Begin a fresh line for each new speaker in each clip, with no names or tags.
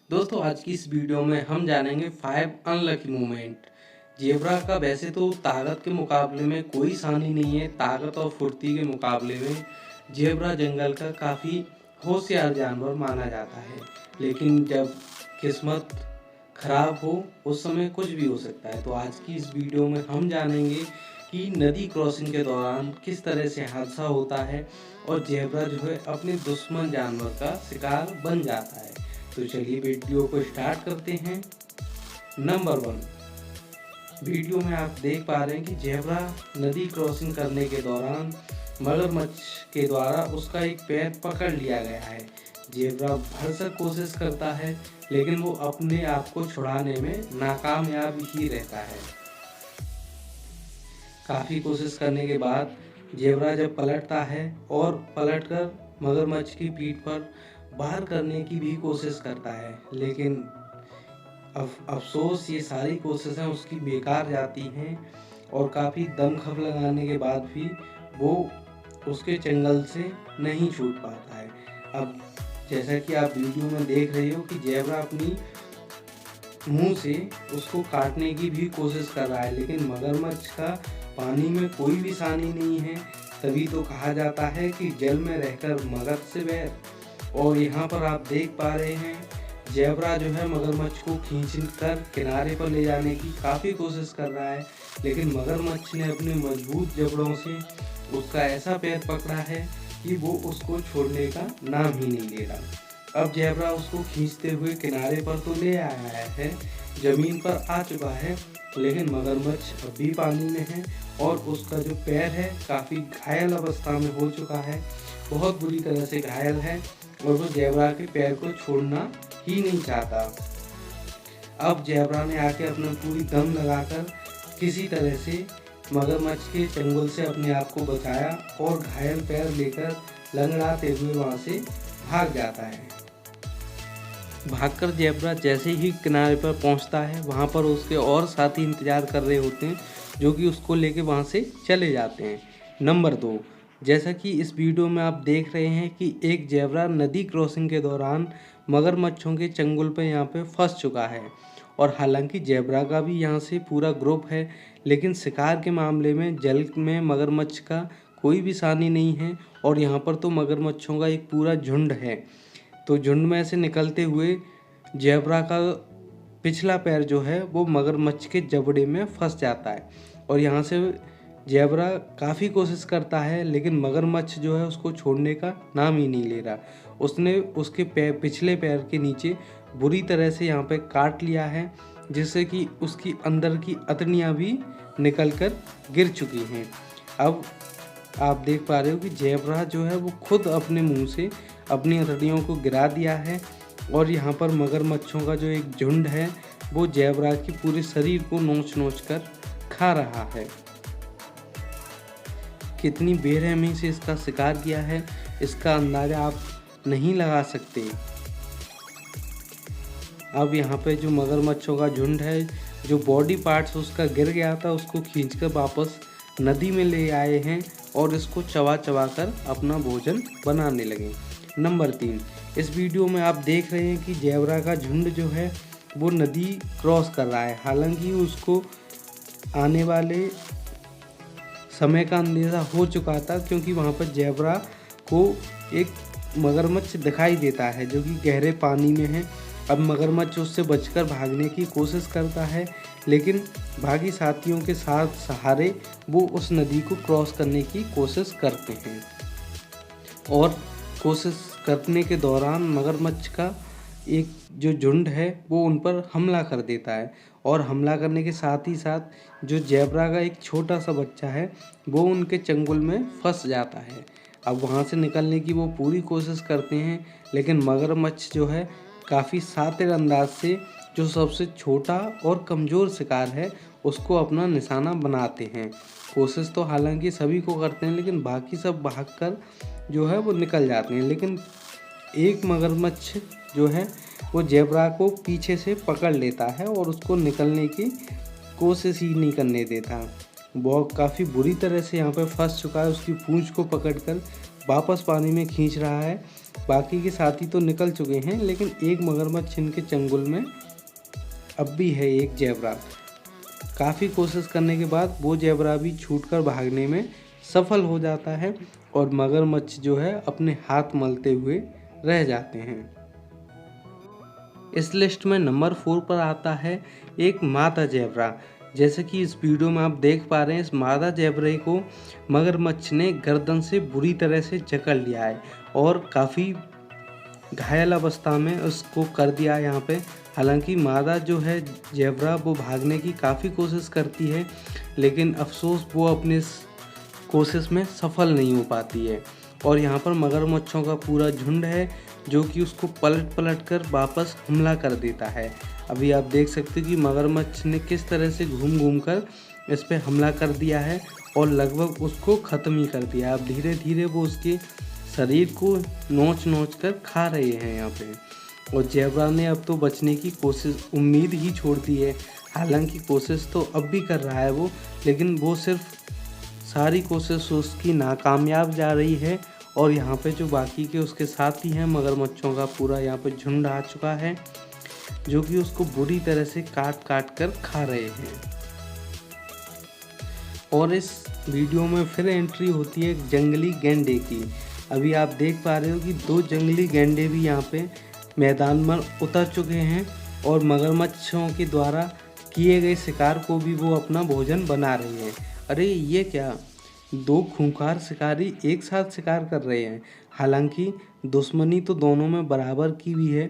दोस्तों आज की इस वीडियो में हम जानेंगे 5 अनलकी मूवमेंट। जेब्रा का वैसे तो ताकत के मुकाबले में कोई सानी नहीं है। ताकत और फुर्ती के मुकाबले में जेब्रा जंगल का काफ़ी होशियार जानवर माना जाता है, लेकिन जब किस्मत खराब हो उस समय कुछ भी हो सकता है। तो आज की इस वीडियो में हम जानेंगे कि नदी क्रॉसिंग के दौरान किस तरह से हादसा होता है और जेब्रा जो है अपने दुश्मन जानवर का शिकार बन जाता है। तो चलिए वीडियो को स्टार्ट करते हैं। नंबर 1, वीडियो में आप देख पा रहे हैं कि जेब्रा नदी क्रॉसिंग करने के दौरान मगरमच्छ के द्वारा उसका एक पैर पकड़ लिया गया है। जेब्रा भरसक कोशिश करता है, लेकिन वो अपने आप को छुड़ाने में नाकामयाब ही रहता है। काफ़ी कोशिश करने के बाद जेब्रा जब पलटता है और पलटकर मगरमच्छ की पीठ पर बाहर करने की भी कोशिश करता है, लेकिन अफसोस ये सारी कोशिशें उसकी बेकार जाती हैं और काफ़ी दमखम लगाने के बाद भी वो उसके चंगल से नहीं छूट पाता है। अब जैसा कि आप वीडियो में देख रहे हो कि जेब्रा अपनी मुंह से उसको काटने की भी कोशिश कर रहा है, लेकिन मगरमच्छ का पानी में कोई भी सानी नहीं है। तभी तो कहा जाता है कि जल में रहकर मगर से बैर। और यहाँ पर आप देख पा रहे हैं जेब्रा जो है मगरमच्छ को खींच कर किनारे पर ले जाने की काफ़ी कोशिश कर रहा है, लेकिन मगरमच्छ ने अपने मजबूत जबड़ों से उसका ऐसा पैर पकड़ा है कि वो उसको छोड़ने का नाम ही नहीं ले रहा। अब जेब्रा उसको खींचते हुए किनारे पर तो ले आया है, ज़मीन पर आ चुका है, लेकिन मगरमच्छ अब भी पानी में है और उसका जो पैर है काफ़ी घायल अवस्था में हो चुका है, बहुत बुरी तरह से घायल है और वो जेब्रा के पैर को छोड़ना ही नहीं चाहता। अब जेब्रा ने आके अपना पूरी दम लगाकर किसी तरह से मगरमच्छ के चंगुल से अपने आप को बचाया और घायल पैर लेकर लंगड़ाते हुए वहाँ से भाग जाता है। भागकर जेब्रा जैसे ही किनारे पर पहुँचता है, वहाँ पर उसके और साथी इंतज़ार कर रहे होते हैं, जो कि उसको लेके वहाँ से चले जाते हैं। नंबर 2, जैसा कि इस वीडियो में आप देख रहे हैं कि एक जेब्रा नदी क्रॉसिंग के दौरान मगरमच्छों के चंगुल पे यहाँ पे फंस चुका है और हालांकि जेब्रा का भी यहाँ से पूरा ग्रुप है, लेकिन शिकार के मामले में जल में मगरमच्छ का कोई भी सानी नहीं है और यहाँ पर तो मगरमच्छों का एक पूरा झुंड है। तो झुंड में से निकलते हुए जेब्रा का पिछला पैर जो है वो मगरमच्छ के जबड़े में फंस जाता है और यहाँ से जेब्रा काफ़ी कोशिश करता है, लेकिन मगरमच्छ जो है उसको छोड़ने का नाम ही नहीं ले रहा। उसने उसके पिछले पैर के नीचे बुरी तरह से यहाँ पे काट लिया है, जिससे कि उसकी अंदर की अतड़ियाँ भी निकलकर गिर चुकी हैं। अब आप देख पा रहे हो कि जेब्रा जो है वो खुद अपने मुंह से अपनी हथेलियों को गिरा दिया है और यहाँ पर मगरमच्छों का जो एक झुंड है वो जेब्रा की पूरे शरीर को नोच नोच कर खा रहा है। कितनी बेरहमी से इसका शिकार किया है इसका अंदाज़ा आप नहीं लगा सकते। अब यहाँ पे जो मगरमच्छों का झुंड है, जो बॉडी पार्ट्स उसका गिर गया था उसको खींचकर वापस नदी में ले आए हैं और इसको चबा चबा कर अपना भोजन बनाने लगे। नंबर 3, इस वीडियो में आप देख रहे हैं कि जेब्रा का झुंड जो है वो नदी क्रॉस कर रहा है। हालांकि उसको आने वाले समय का अंदेशा हो चुका था, क्योंकि वहाँ पर जेब्रा को एक मगरमच्छ दिखाई देता है जो कि गहरे पानी में है। अब मगरमच्छ उससे बचकर भागने की कोशिश करता है, लेकिन बाकी साथियों के साथ सहारे वो उस नदी को क्रॉस करने की कोशिश करते हैं और कोशिश करने के दौरान मगरमच्छ का एक जो झुंड है वो उन पर हमला कर देता है और हमला करने के साथ ही साथ जो जेब्रा का एक छोटा सा बच्चा है वो उनके चंगुल में फंस जाता है। अब वहाँ से निकलने की वो पूरी कोशिश करते हैं, लेकिन मगरमच्छ जो है काफ़ी शातिर अंदाज से जो सबसे छोटा और कमज़ोर शिकार है उसको अपना निशाना बनाते हैं। कोशिश तो हालांकि सभी को करते हैं, लेकिन बाकी सब भागकर जो है वो निकल जाते हैं, लेकिन एक मगरमच्छ जो है वो जेब्रा को पीछे से पकड़ लेता है और उसको निकलने की कोशिश ही नहीं करने देता। वो काफ़ी बुरी तरह से यहाँ पे फंस चुका है, उसकी पूंछ को पकड़कर वापस पानी में खींच रहा है बाकी के साथी तो निकल चुके हैं, लेकिन एक मगरमच्छ इनके चंगुल में अब भी है, एक ज़ेबरा। काफ़ी कोशिश करने के बाद वो ज़ेबरा भी छूटकर भागने में सफल हो जाता है और मगरमच्छ जो है अपने हाथ मलते हुए रह जाते हैं। इस लिस्ट में नंबर 4 पर आता है एक मादा ज़ेबरा। जैसे कि इस वीडियो में आप देख पा रहे हैं, इस मादा ज़ेबरे को मगरमच्छ ने गर्दन से बुरी तरह से जकड़ लिया है और काफ़ी घायल अवस्था में उसको कर दिया है यहाँ पे। हालांकि मादा जो है ज़ेबरा वो भागने की काफ़ी कोशिश करती है, लेकिन अफसोस वो अपने इस कोशिश में सफल नहीं हो पाती है और यहाँ पर मगरमच्छों का पूरा झुंड है जो कि उसको पलट कर वापस हमला कर देता है। अभी आप देख सकते हो कि मगरमच्छ ने किस तरह से घूम कर इस पे हमला कर दिया है और लगभग उसको ख़त्म ही कर दिया। अब धीरे धीरे वो उसके शरीर को नोच कर खा रहे हैं यहाँ पे। और ज़ेबरा ने अब तो बचने की उम्मीद ही छोड़ दी है। हालांकि कोशिश तो अब भी कर रहा है वो, लेकिन वो सिर्फ सारी कोशिश उसकी नाकामयाब जा रही है और यहाँ पे जो बाकी के उसके साथी हैं मगरमच्छों का पूरा यहाँ पे झुंड आ चुका है जो कि उसको बुरी तरह से काट कर खा रहे हैं। और इस वीडियो में फिर एंट्री होती है एक जंगली गैंडे की। अभी आप देख पा रहे हो कि 2 जंगली गैंडे भी यहाँ पे मैदान में उतर चुके हैं और मगरमच्छों के द्वारा किए गए शिकार को भी वो अपना भोजन बना रहे हैं। अरे ये क्या, 2 खूंखार शिकारी एक साथ शिकार कर रहे हैं। हालांकि दुश्मनी तो दोनों में बराबर की भी है,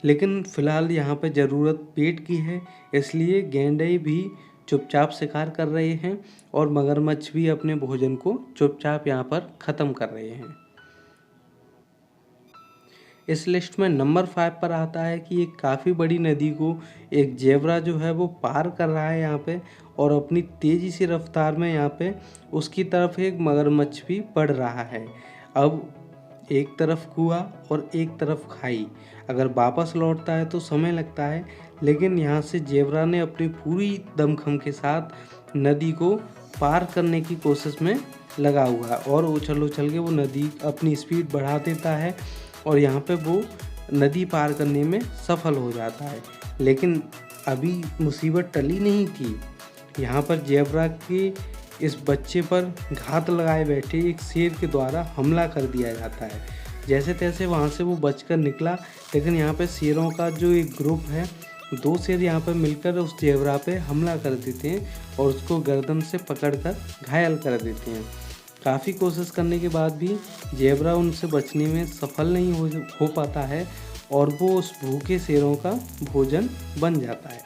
लेकिन फ़िलहाल यहाँ पे ज़रूरत पेट की है, इसलिए गैंडे भी चुपचाप शिकार कर रहे हैं और मगरमच्छ भी अपने भोजन को चुपचाप यहाँ पर ख़त्म कर रहे हैं। इस लिस्ट में नंबर 5 पर आता है कि एक काफ़ी बड़ी नदी को एक ज़ेबरा जो है वो पार कर रहा है यहाँ पे और अपनी तेज़ी से रफ्तार में यहाँ पे उसकी तरफ एक मगरमच्छ भी बढ़ रहा है। अब एक तरफ कुआं और एक तरफ खाई। अगर वापस लौटता है तो समय लगता है, लेकिन यहाँ से ज़ेबरा ने अपनी पूरी दमखम के साथ नदी को पार करने की कोशिश में लगा हुआ है और उछल के वो नदी अपनी स्पीड बढ़ा देता है और यहाँ पे वो नदी पार करने में सफल हो जाता है। लेकिन अभी मुसीबत टली नहीं थी। यहाँ पर ज़ेबरा के इस बच्चे पर घात लगाए बैठे एक शेर के द्वारा हमला कर दिया जाता है। जैसे तैसे वहाँ से वो बचकर निकला, लेकिन यहाँ पे शेरों का जो एक ग्रुप है, 2 शेर यहाँ पर मिलकर उस ज़ेबरा पे हमला कर देते हैं और उसको गर्दन से पकड़कर घायल कर देते हैं। काफ़ी कोशिश करने के बाद भी ज़ेबरा उनसे बचने में सफल नहीं हो पाता है और वो उस भूखे शेरों का भोजन बन जाता है।